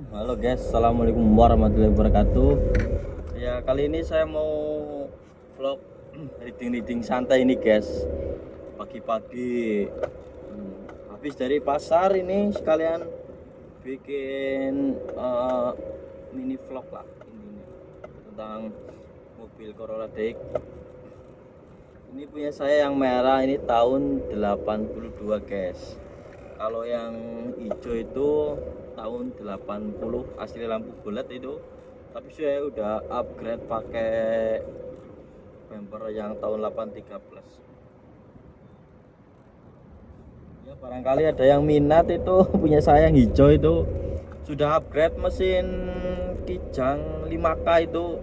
Halo guys, assalamualaikum warahmatullahi wabarakatuh. Ya kali ini saya mau vlog reading santai ini guys. Pagi-pagi habis dari pasar ini sekalian bikin mini vlog lah ini tentang mobil Corolla DX. Ini punya saya yang merah, ini tahun 82 guys. Kalau yang hijau itu tahun 80, asli lampu bulat itu. Tapi saya udah upgrade pakai bumper yang tahun 83 plus. Ya barangkali ada yang minat itu punya saya yang hijau itu. Sudah upgrade mesin Kijang 5K itu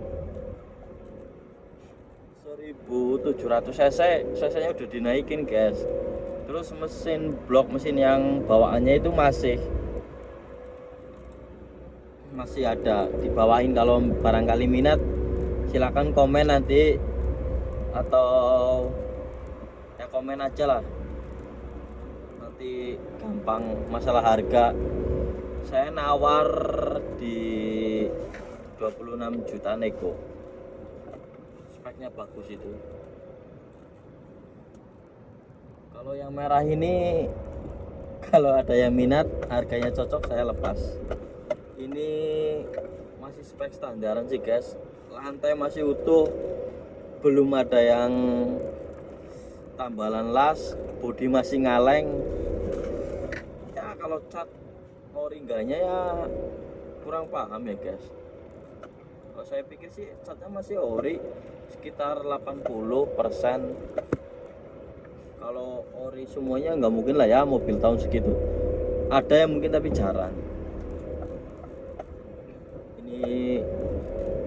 1700 cc, cc-nya udah dinaikin guys. Terus mesin blok, mesin yang bawaannya itu masih ada dibawain. Kalau barangkali minat silahkan komen nanti, atau ya komen aja lah, nanti gampang masalah harga. Saya nawar di 26 juta nego, speknya bagus itu. Kalau yang merah ini kalau ada yang minat, harganya cocok, saya lepas. Ini masih spek standaran sih guys, lantai masih utuh, belum ada yang tambalan las, bodi masih ngaleng. Ya kalau cat oringganya ya kurang paham ya guys. Kalau saya pikir sih catnya masih ori sekitar 80%. Kalau ori semuanya nggak mungkin lah ya mobil tahun segitu. Ada yang mungkin tapi jarang. Ini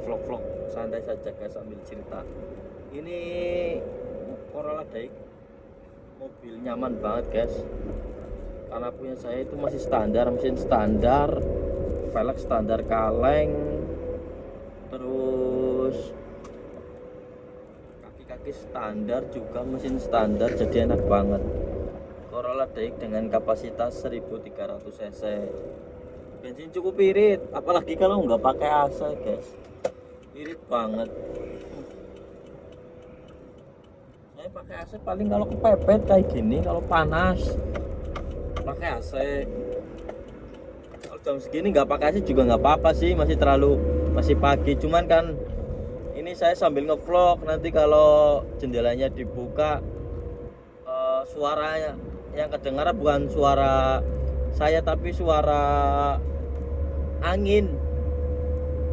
vlog-vlog santai saja guys sambil cerita. Ini Corolla DX, mobil nyaman banget guys. Karena punya saya itu masih standar, mesin standar, velg standar kaleng, terus kaki-kaki standar juga, mesin standar, jadi enak banget. Corolla DX dengan kapasitas 1300 cc. Bensin cukup irit, apalagi kalau nggak pakai AC guys, irit banget. Saya pakai AC paling kalau kepepet kayak gini, kalau panas pakai AC. Kalau jam segini nggak pakai AC juga nggak apa-apa sih, masih pagi. Cuman kan ini saya sambil ngevlog, nanti kalau jendelanya dibuka, suaranya yang kedengaran bukan suara saya tapi suara angin.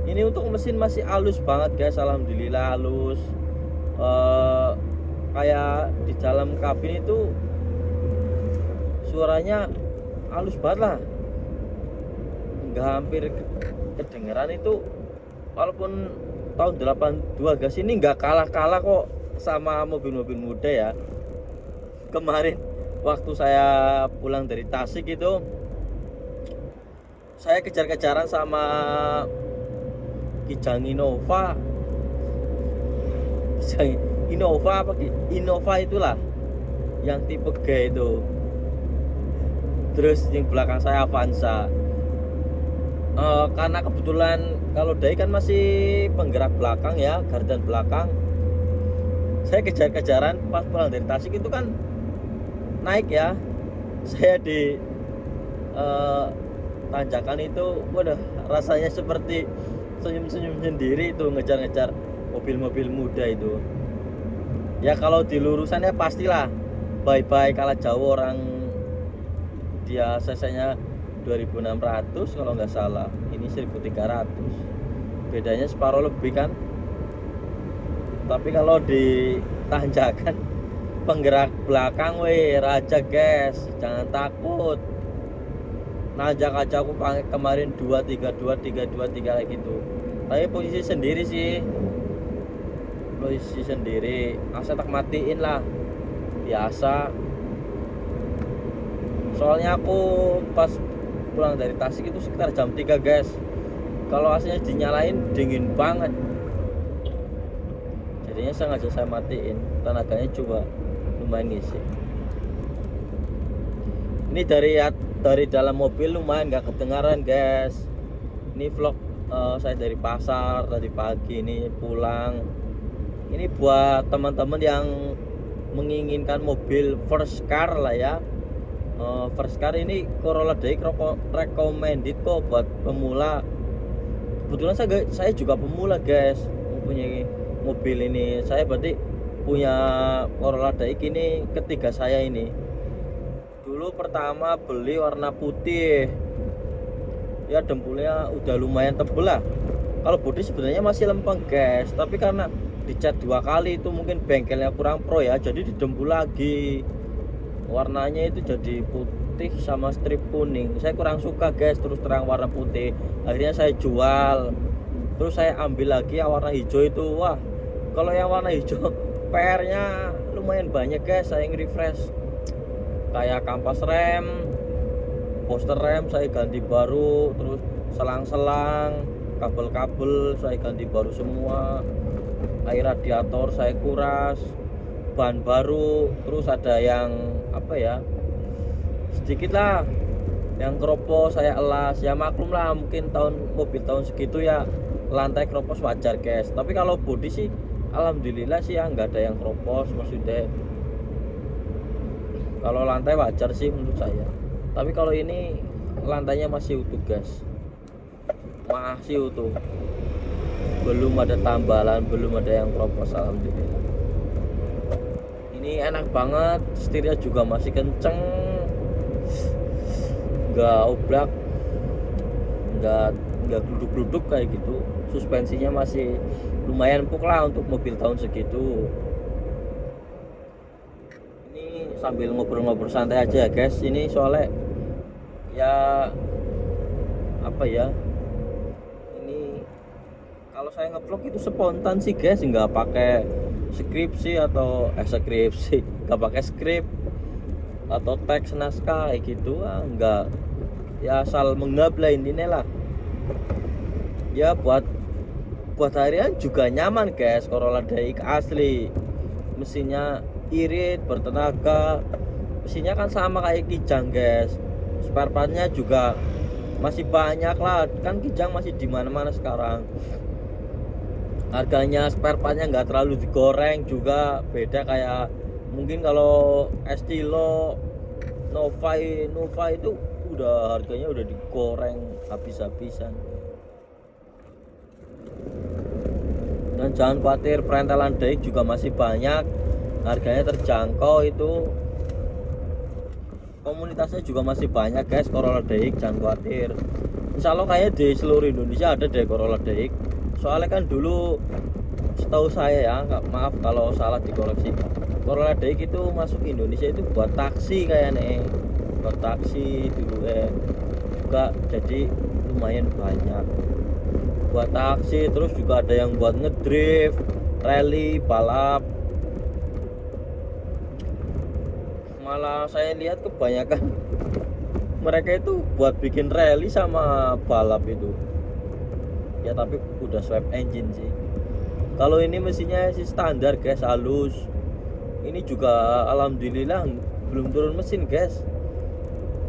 Ini untuk mesin masih halus banget guys, alhamdulillah halus. Kayak di dalam kabin itu suaranya halus banget lah, nggak hampir kedengeran itu. Walaupun tahun 82 gas ini nggak kalah kok sama mobil-mobil muda ya. Kemarin waktu saya pulang dari Tasik itu, saya kejar-kejaran sama Kijang Innova Innova itulah yang tipe G itu. Terus yang belakang saya Avanza. Karena kebetulan kalau DAI kan masih penggerak belakang ya, gardan belakang. Saya kejar-kejaran pas pulang dari Tasik itu kan naik ya, saya di tanjakan itu, waduh, rasanya seperti senyum-senyum sendiri itu ngejar-ngejar mobil-mobil muda itu. Ya kalau di lurusan ya pastilah bye-bye kalah jauh orang, dia cc-nya 2600 kalau nggak salah, ini 1300, bedanya separuh lebih kan. Tapi kalau di tanjakan penggerak belakang, weh raja guys, jangan takut. Nanjak aja aku pakai kemarin 232 323 kayak gitu. Tapi posisi sendiri sih, asa tak matiin lah biasa. Soalnya aku pas pulang dari Tasik itu sekitar jam 3 guys. Kalau AC-nya dinyalain dingin banget, jadinya sengaja saya matiin, tenaganya juga lumayan ngisi. Ini dari dalam mobil lumayan nggak kedengaran guys. Ini vlog saya dari pasar tadi pagi ini pulang. Ini buat teman-teman yang menginginkan mobil first car lah ya. First car ini Corolla Daik recommended kok buat pemula. Kebetulan saya juga pemula guys, mempunyai mobil ini. Saya berarti punya Corolla Daik ini ketiga saya ini. Dulu pertama beli warna putih, ya dempulnya udah lumayan tebel lah. Kalau bodi sebenarnya masih lempeng guys, tapi karena dicat 2 kali itu mungkin bengkelnya kurang pro ya, jadi didempul lagi. Warnanya itu jadi putih sama strip kuning. Saya kurang suka guys, terus terang warna putih. Akhirnya saya jual. Terus saya ambil lagi yang warna hijau itu. Wah, kalau yang warna hijau PR-nya lumayan banyak guys. Saya nge-refresh kayak kampas rem, poster rem saya ganti baru, terus selang-selang, kabel-kabel saya ganti baru semua, air radiator saya kuras, ban baru, terus ada yang apa ya, sedikit lah yang keropos saya elas. Ya maklum lah, mungkin mobil tahun segitu ya lantai keropos wajar guys. Tapi kalau bodi sih alhamdulillah sih ya nggak ada yang keropos, maksudnya kalau lantai wajar sih menurut saya. Tapi kalau ini lantainya masih utuh guys, masih utuh, belum ada tambalan, belum ada yang keropos, alhamdulillah. Ini enak banget, setirnya juga masih kenceng, nggak oblak, nggak gluduk-gluduk kayak gitu. Suspensinya masih lumayan empuk lah untuk mobil tahun segitu. Ini sambil ngobrol-ngobrol santai aja guys, ini soalnya ya apa ya, ini kalau saya ngevlog itu spontan sih guys, nggak pakai skripsi atau skripsi, nggak pakai skrip atau teks naskah kayak gitu, nggak, ya asal menggab lah intinya lah. Ya buat harian juga nyaman guys. Corolla Daik asli, mesinnya irit, bertenaga. Mesinnya kan sama kayak Kijang guys, spare partnya juga masih banyak lah, kan Kijang masih di mana-mana sekarang. Harganya spare partnya nggak terlalu digoreng juga, beda kayak mungkin kalau Estilo, Nova itu udah harganya udah digoreng habis-habisan. Dan jangan khawatir, perentelan Daik juga masih banyak, harganya terjangkau itu. Komunitasnya juga masih banyak guys Corolla Daik, jangan khawatir. Insya Allah kayaknya di seluruh Indonesia ada deh Corolla Daik. Soalnya kan dulu setahu saya ya, maaf kalau salah dikoreksi, Corolla Daik itu masuk Indonesia itu buat taksi kayaknya, buat taksi dulu juga, jadi lumayan banyak buat taksi. Terus juga ada yang buat ngedrift, rally, balap. Malah saya lihat kebanyakan mereka itu buat bikin rally sama balap itu ya, tapi udah swap engine sih. Kalau ini mesinnya sih standar guys, halus. Ini juga alhamdulillah belum turun mesin guys.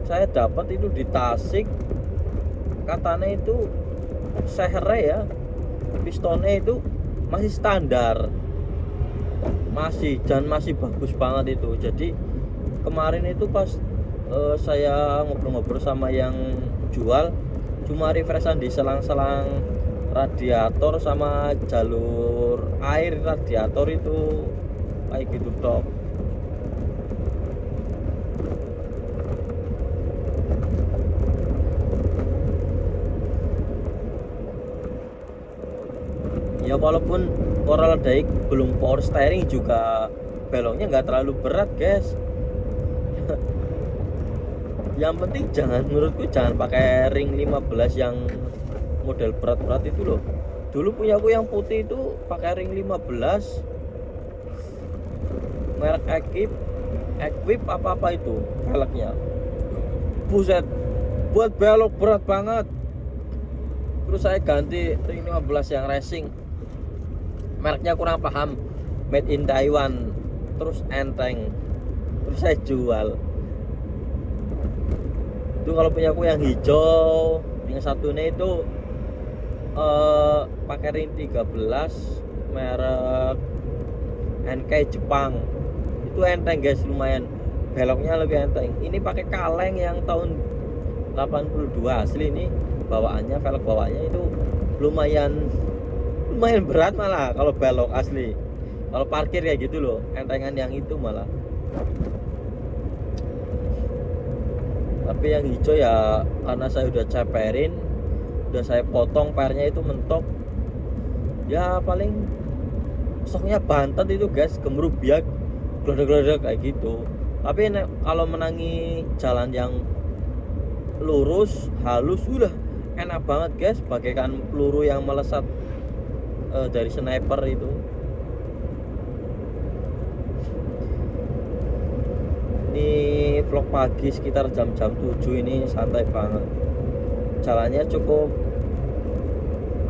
Saya dapat itu di Tasik, katanya itu sehere ya, pistonnya itu masih standar, dan masih bagus banget itu. Jadi kemarin itu pas saya ngobrol-ngobrol sama yang jual, cuma refreshan di selang-selang radiator sama jalur air radiator itu kayak gitu top. Ya walaupun Corolla Daik belum power steering juga beloknya nggak terlalu berat guys. Yang penting menurutku jangan pakai ring 15 yang model berat-berat itu loh. Dulu punya aku yang putih itu pakai ring 15 merek Equip apa itu velgnya, buset, buat belok berat banget. Terus saya ganti ring 15 yang racing, mereknya kurang paham, made in Taiwan, terus enteng, terus saya jual. Itu kalau punya aku yang hijau, yang satunya itu pakai ring 13 merek NK Jepang. Itu enteng guys, lumayan beloknya lebih enteng. Ini pakai kaleng yang tahun 82 asli. Ini bawaannya, velg bawaannya itu lumayan berat malah kalau belok asli. Kalau parkir kayak gitu loh, entengan yang itu malah. Tapi yang hijau ya karena saya udah ceperin, udah saya potong pernya itu mentok. Ya paling stoknya bantet itu guys, gemerubak, gledek-gledek kayak gitu. Tapi kalau menangi jalan yang lurus, halus, udah enak banget guys, bagaikan peluru yang melesat dari sniper itu. Ini vlog pagi sekitar jam-jam 7 ini santai banget. Jalannya cukup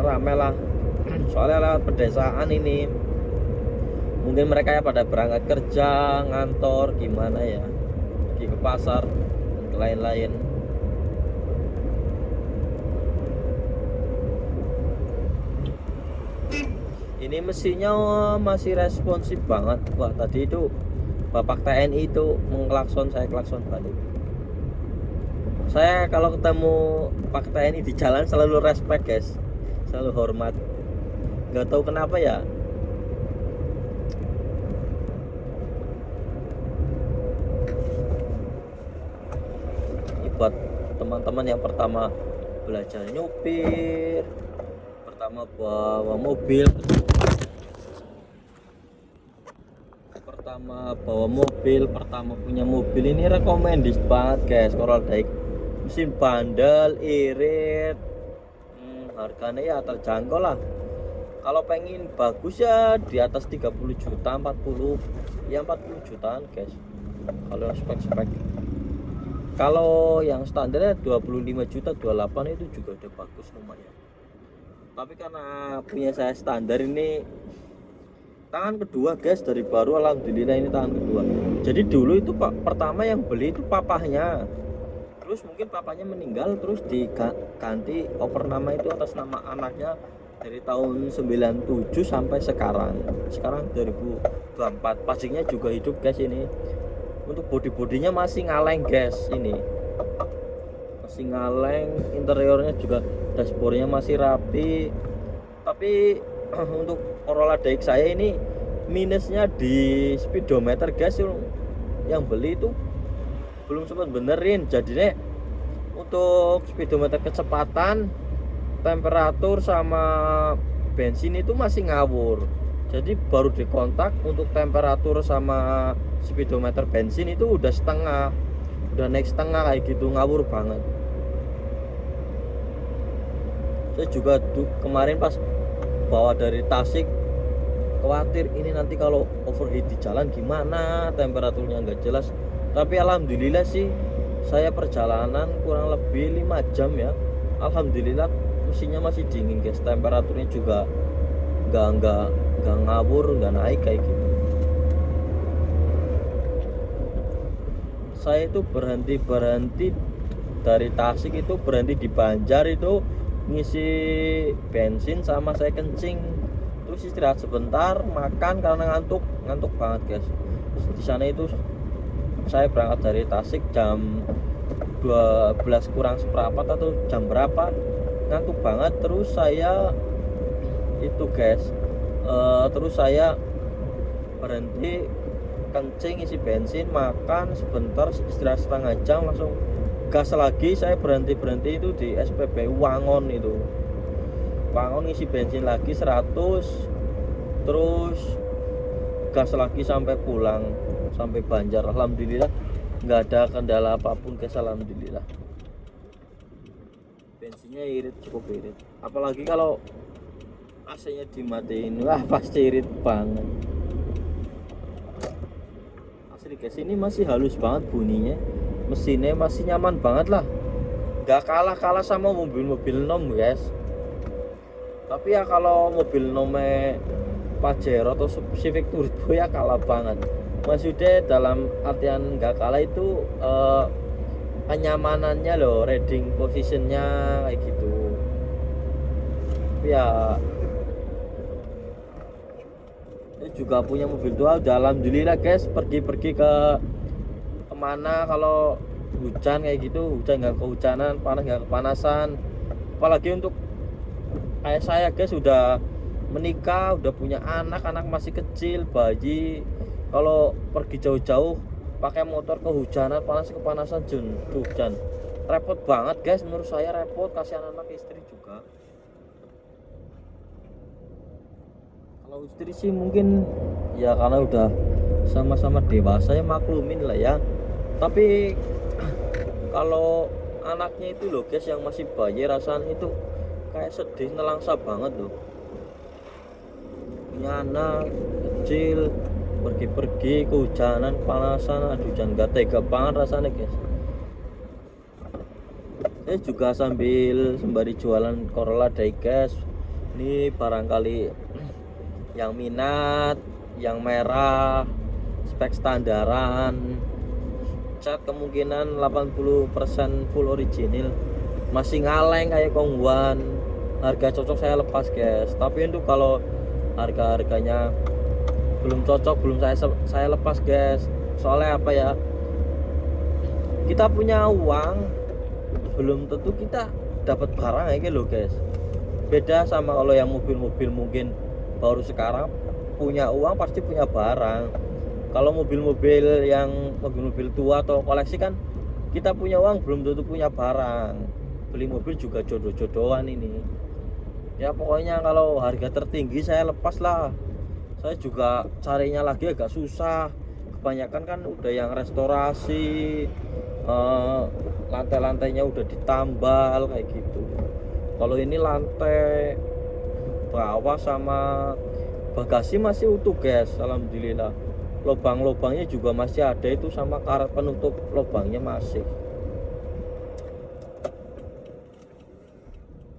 rame lah, soalnya lewat pedesaan ini. Mungkin mereka ya pada berangkat kerja, ngantor, gimana ya, pergi ke pasar dan ke lain-lain. Ini mesinnya masih responsif banget. Wah, tadi itu Bapak TNI itu mengklakson, saya klakson balik. Saya kalau ketemu Pak TNI di jalan selalu respect guys, selalu hormat. Gak tahu kenapa ya. Ini buat teman-teman yang pertama belajar nyupir, pertama bawa mobil, pertama punya mobil, ini recommended banget guys. Corolla Daiq, mesin bandel, irit, harganya ya terjangkau lah. Kalau pengen bagus ya di atas 30 juta, 40 ya 40 jutaan guys kalau spek-spek. Kalau yang standarnya 25 juta, 28 itu juga udah bagus lumayan. Tapi karena punya saya standar ini tangan kedua guys, dari baru, alhamdulillah ini tangan kedua. Jadi dulu itu pertama yang beli itu papahnya, terus mungkin papanya meninggal, terus diganti oper nama itu atas nama anaknya dari tahun 97 sampai sekarang 2024. Pastinya juga hidup guys ini. Untuk bodi-bodinya masih ngaleng guys, ini masih ngaleng, interiornya juga, dashboardnya masih rapi. Tapi untuk Corolla Daiq saya ini minusnya di speedometer guys. Yang beli itu belum sempat benerin, jadinya untuk speedometer kecepatan, temperatur sama bensin itu masih ngawur. Jadi baru dikontak untuk temperatur sama speedometer bensin itu udah setengah, udah naik setengah kayak gitu, ngawur banget. Saya juga kemarin pas bawa dari Tasik khawatir ini nanti kalau overheat di jalan gimana, temperaturnya nggak jelas. Tapi alhamdulillah sih saya perjalanan kurang lebih 5 jam ya, alhamdulillah mesinnya masih dingin guys, temperaturnya juga nggak ngawur, nggak naik kayak gitu. Saya itu berhenti dari Tasik, itu berhenti di Banjar itu ngisi bensin sama saya kencing, terus istirahat sebentar, makan karena ngantuk banget guys. Di sana itu saya berangkat dari Tasik jam 12 kurang seperempat atau jam berapa, ngantuk banget. Terus saya itu guys, terus saya berhenti kencing, isi bensin, makan sebentar, istirahat setengah jam, langsung gas lagi. Saya berhenti itu di SPBU Wangon, itu Wangon, ngisi bensin lagi 100, terus gas lagi sampai pulang, sampai Banjar. Alhamdulillah nggak ada kendala apapun guys, alhamdulillah. Bensinnya irit, cukup irit, apalagi kalau AC-nya dimatiin, wah pasti irit banget asli guys. Ini masih halus banget bunyinya, mesinnya masih nyaman banget lah, nggak kalah sama mobil-mobil nom guys. Tapi ya kalau mobil nome Pajero atau Civic Turbo ya kalah banget. Maksudnya dalam artian nggak kalah itu kenyamanannya loh, riding positionnya kayak gitu. Tapi tapi ya saya juga punya mobil tua. Udah alhamdulillah guys, pergi-pergi ke kemana kalau hujan kayak gitu, hujan nggak kehujanan, panas nggak kepanasan. Apalagi untuk kayak saya guys, udah menikah, udah punya anak masih kecil, bayi. Kalau pergi jauh-jauh pakai motor kehujanan, panas kepanasan, hujan, repot banget guys. Menurut saya repot, kasihan anak istri juga. Kalau istri sih mungkin ya karena udah sama-sama dewasa ya maklumin lah ya. Tapi kalau anaknya itu loh guys, yang masih bayi, rasanya itu kayak sedih, nelangsa banget loh. Punya anak kecil pergi-pergi kehujanan, panasan, aduh jangan, gak tega banget rasanya guys. Saya juga sambil sembari jualan Corolla diecast. Ini barangkali yang minat, yang merah, spek standaran, cat kemungkinan 80% full original, masih ngaleng kayak kongguan, harga cocok saya lepas guys. Tapi untuk kalau harga-harganya belum cocok, belum saya lepas guys. Soalnya apa ya, kita punya uang belum tentu kita dapat barang kayak loh guys. Beda sama kalau yang mobil-mobil mungkin baru sekarang punya uang pasti punya barang. Kalau mobil-mobil yang mobil-mobil tua atau koleksi kan kita punya uang belum tentu punya barang. Beli mobil juga jodoh-jodohan ini. Ya pokoknya kalau harga tertinggi saya lepas lah. Saya juga carinya lagi agak susah. Kebanyakan kan udah yang restorasi, lantai-lantainya udah ditambal kayak gitu. Kalau ini lantai bawah sama bagasi masih utuh guys, alhamdulillah. Lubang-lubangnya juga masih ada itu, sama karet penutup lubangnya masih.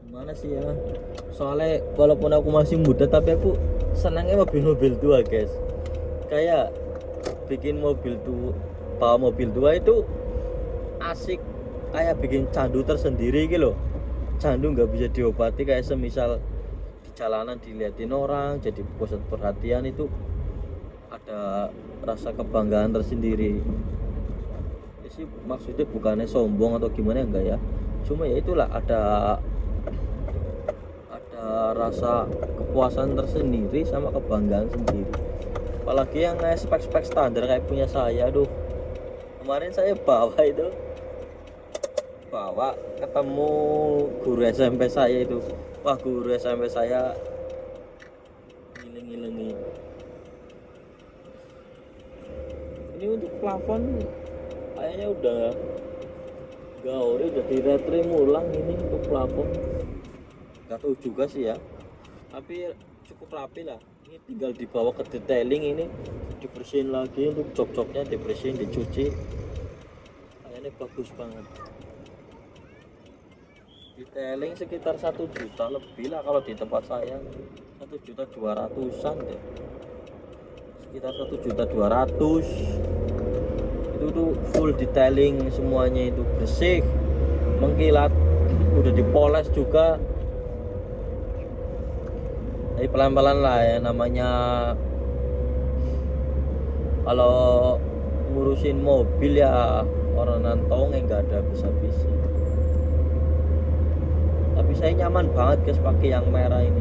Gimana sih ya, soalnya walaupun aku masih muda tapi aku senangnya mobil-mobil tua guys. Kayak bikin mobil tua, bawa mobil tua itu asik, kayak bikin candu tersendiri gitu loh. Candu nggak bisa diobati, kayak semisal di jalanan diliatin orang jadi pusat perhatian, itu ada rasa kebanggaan tersendiri. Ya sih maksudnya bukannya sombong atau gimana, enggak ya, cuma ya itulah ada rasa kepuasan tersendiri sama kebanggaan sendiri. Apalagi yang spek-spek standar kayak punya saya. Aduh, kemarin saya bawa ketemu guru SMP saya itu. Wah, guru SMP saya ngiling-ngilingi. Ini untuk plafon kayaknya udah gaori, udah diretrim ulang ini untuk plafon. Gak tahu juga sih ya, tapi cukup rapi lah. Ini tinggal dibawa ke detailing, ini dibersihin lagi, untuk jok-joknya dibersihin, dicuci. Kayaknya bagus banget. Detailing sekitar 1 juta lebih lah kalau di tempat saya, 1.200.000-an deh, sekitar 1.200.000. Itu tuh full detailing semuanya, itu bersih, mengkilat, udah dipoles juga. Jadi pelan-pelan lah ya, namanya kalau ngurusin mobil ya orang nantong nggak ada bisa-bisa. Tapi saya nyaman banget guys pakai yang merah ini,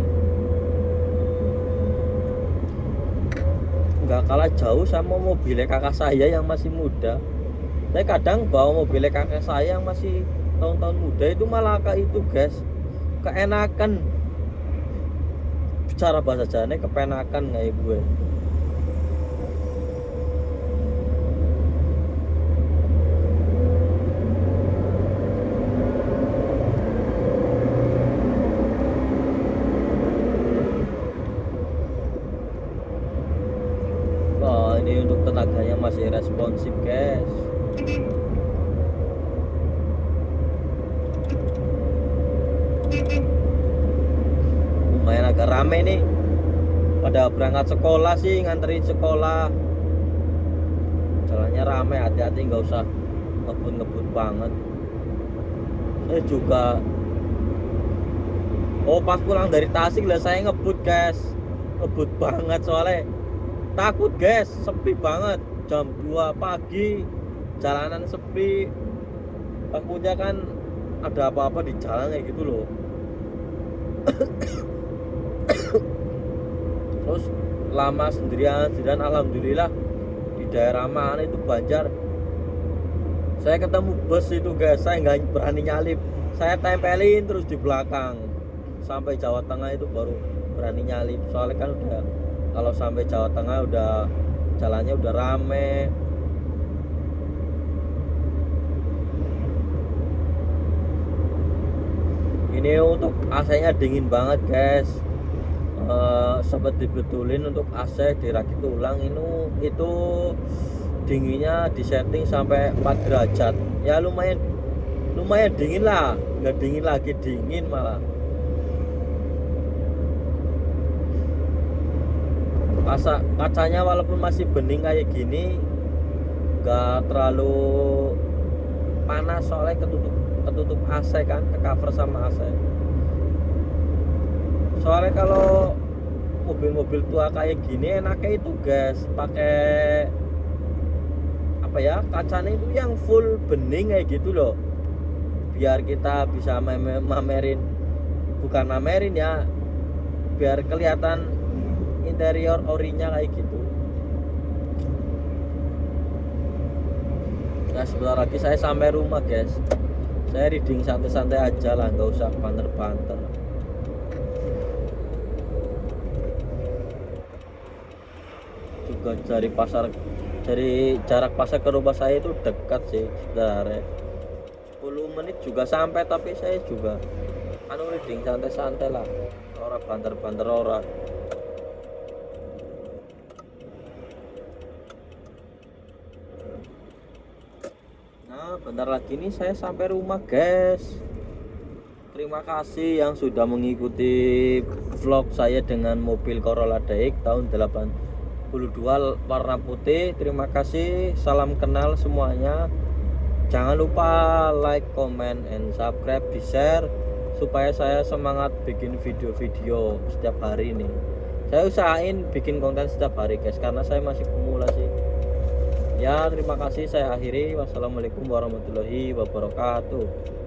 nggak kalah jauh sama mobilnya kakak saya yang masih muda. Saya kadang bawa mobilnya kakak saya yang masih tahun-tahun muda itu malah kayak itu guys, keenakan, cara bahasa Jane kepenakan kayak gue. Wah, ini untuk tenaganya masih responsif guys. Lumayan agak rame nih, pada berangkat sekolah sih, nganterin sekolah. Jalannya rame, hati-hati nggak usah ngebut-ngebut banget. Saya juga Oh, pas pulang dari Tasik lah saya ngebut guys, ngebut banget soalnya takut guys, sepi banget jam 2 pagi, jalanan sepi, takutnya kan ada apa-apa di jalan kayak gitu loh. Terus lama sendirian dan alhamdulillah di daerah mana itu Banjar saya ketemu bus itu guys, saya nggak berani nyalip, saya tempelin terus di belakang sampai Jawa Tengah itu baru berani nyalip, soalnya kan udah kalau sampai Jawa Tengah udah jalannya udah rame. Ini untuk AC-nya dingin banget guys. Sempat dibetulin untuk AC dirakit ulang, itu dinginnya disetting sampai 4 derajat ya, lumayan dingin lah, nggak dingin lagi, dingin malah. Kacanya walaupun masih bening kayak gini nggak terlalu panas soalnya ketutup AC kan, ke cover sama AC. Soalnya kalau mobil-mobil tua kayak gini enaknya itu guys pakai apa ya, kacanya itu yang full bening kayak gitu loh, biar kita bisa mamerin, bukan mamerin ya, biar kelihatan interior orinya kayak gitu. Nah sebentar lagi saya sampai rumah guys, saya reading santai-santai aja lah, nggak usah banter-banter. Juga dari jarak pasar ke rumah saya itu dekat sih sebenarnya, 10 menit juga sampai, tapi saya juga reading santai-santai lah, orang banter-banter orang. Nah bentar lagi nih saya sampai rumah guys. Terima kasih yang sudah mengikuti vlog saya dengan mobil Corolla DX tahun 82 warna putih. Terima kasih, salam kenal semuanya. Jangan lupa like, comment, and subscribe, di share supaya saya semangat bikin video-video setiap hari ini. Saya usahain bikin konten setiap hari guys, karena saya masih pemula sih. Ya terima kasih, saya akhiri. Wassalamualaikum warahmatullahi wabarakatuh.